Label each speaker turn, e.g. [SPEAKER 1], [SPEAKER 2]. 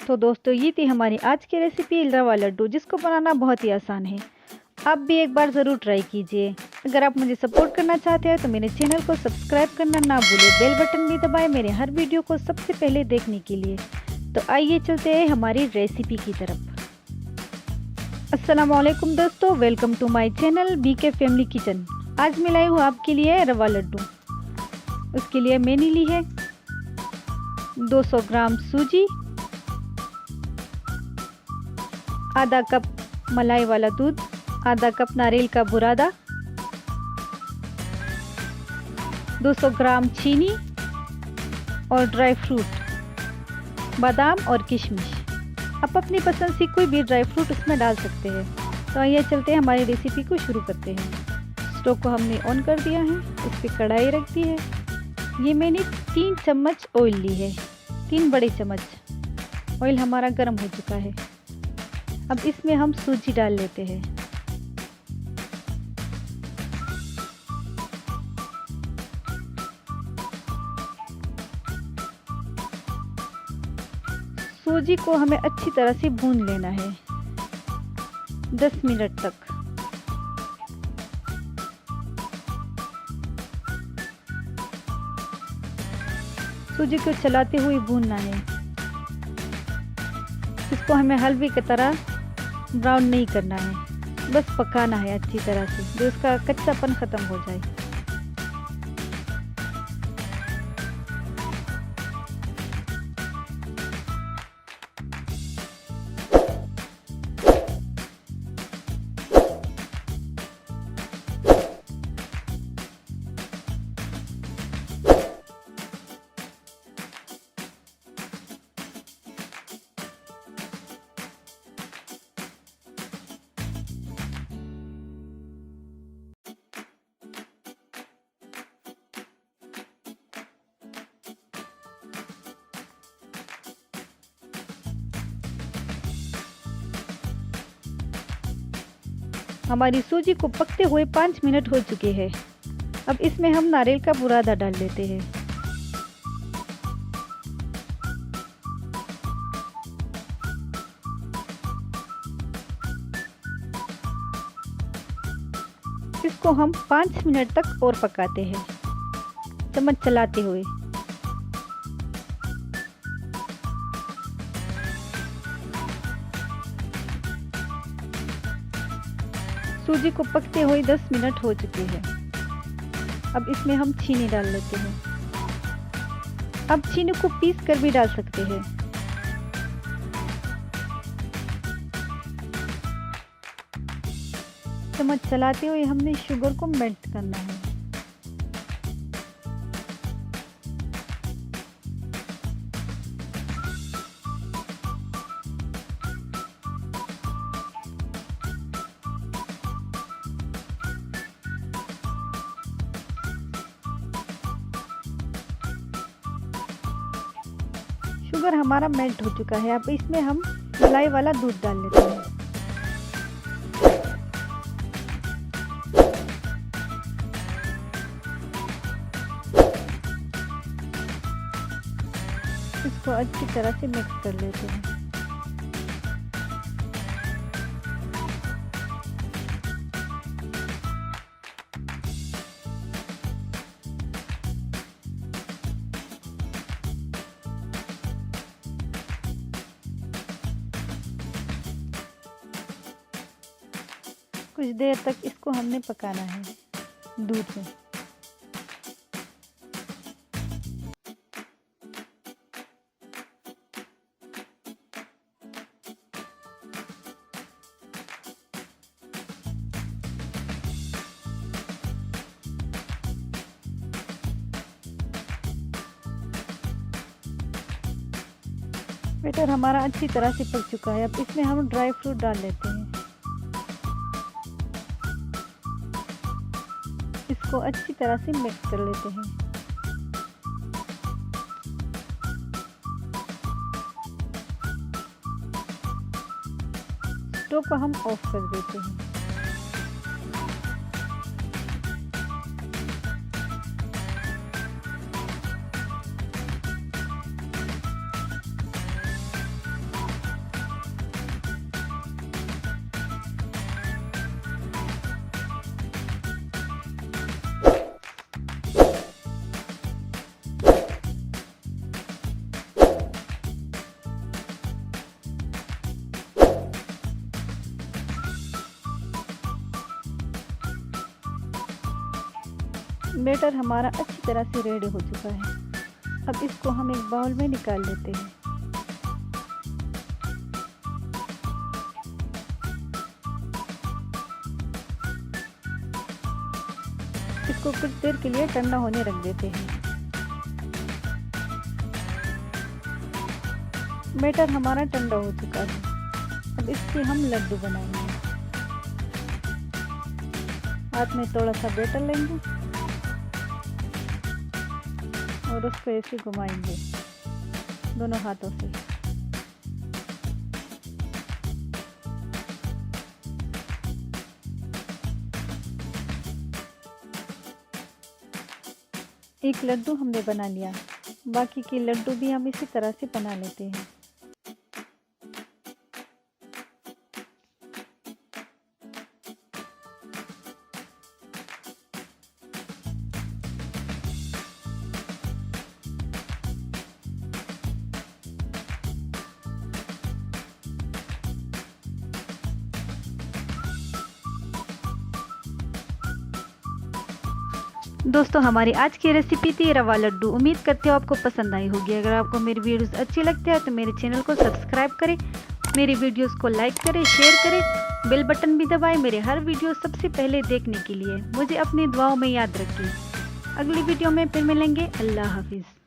[SPEAKER 1] तो दोस्तों ये थी हमारी आज की रेसिपी रवा लड्डू, जिसको बनाना बहुत ही आसान है। आप भी एक बार ज़रूर ट्राई कीजिए। अगर आप मुझे सपोर्ट करना चाहते हैं तो मेरे चैनल को सब्सक्राइब करना ना भूलें, बेल बटन भी दबाएं मेरे हर वीडियो को सबसे पहले देखने के लिए। तो आइए चलते हैं हमारी रेसिपी की तरफ। अस्सलाम वालेकुम दोस्तों, welcome to my channel BK family kitchen. आज मैं लाई हूँ आपके लिए रवा लड्डू। उसके लिए मैंने ली है 200 ग्राम सूजी, आधा कप मलाई वाला दूध, आधा कप नारियल का बुरादा, 200 ग्राम चीनी और ड्राई फ्रूट बादाम और किशमिश। आप अपनी पसंद से कोई भी ड्राई फ्रूट उसमें डाल सकते हैं। तो आइए चलते हैं हमारी रेसिपी को शुरू करते हैं। स्टोव को हमने ऑन कर दिया है, उस पर कढ़ाई रख दी है। ये मैंने 3 चम्मच ऑयल ली है, 3 बड़े चम्मच। ऑयल हमारा गर्म हो चुका है। अब इसमें हम सूजी डाल लेते हैं। सूजी को हमें अच्छी तरह से भून लेना है 10 मिनट तक। सूजी को चलाते हुए भूनना है। इसको हमें हलवे की तरह ब्राउन नहीं करना है, बस पकाना है अच्छी तरह से, जो इसका कच्चापन खत्म हो जाए। हमारी सूजी को पकते हुए 5 मिनट हो चुके हैं। अब इसमें हम नारियल का बुरादा डाल लेते हैं। इसको हम 5 मिनट तक और पकाते हैं, चम्मच चलाते हुए। सूजी को पकते हुए 10 मिनट हो चुके हैं। अब इसमें हम चीनी डाल लेते हैं। अब चीनी को पीस कर भी डाल सकते हैं। चम्मच चलाते हुए हमने शुगर को मेल्ट करना है। शुगर हमारा मेल्ट हो चुका है। अब इसमें हम मलाई वाला दूध डाल लेते हैं। इसको अच्छी तरह से मिक्स कर लेते हैं। कुछ देर तक इसको हमने पकाना है दूध में। बैटर हमारा अच्छी तरह से पक चुका है। अब इसमें हम ड्राई फ्रूट डाल लेते हैं। इसको अच्छी तरह से मिक्स कर लेते हैं। स्टोव को हम ऑफ कर देते हैं। बैटर हमारा अच्छी तरह से रेडी हो चुका है। अब इसको हम एक बाउल में निकाल लेते हैं। इसको कुछ देर के लिए ठंडा होने रख देते हैं। बैटर हमारा ठंडा हो चुका है। अब इसके हम लड्डू बनाएंगे। हाथ में थोड़ा सा बैटर लेंगे और उसको ऐसे घुमाएंगे दोनों हाथों से। एक लड्डू हमने बना लिया, बाकी के लड्डू भी हम इसी तरह से बना लेते हैं। दोस्तों हमारी आज की रेसिपी थी रवा लड्डू। उम्मीद करते हो आपको पसंद आई होगी। अगर आपको मेरी वीडियोस अच्छी लगती है तो मेरे चैनल को सब्सक्राइब करें, मेरी वीडियोस को लाइक करें, शेयर करें, बेल बटन भी दबाएं मेरे हर वीडियो सबसे पहले देखने के लिए। मुझे अपनी दुआओं में याद रखिए। अगली वीडियो में फिर मिलेंगे। अल्लाह हाफिज़।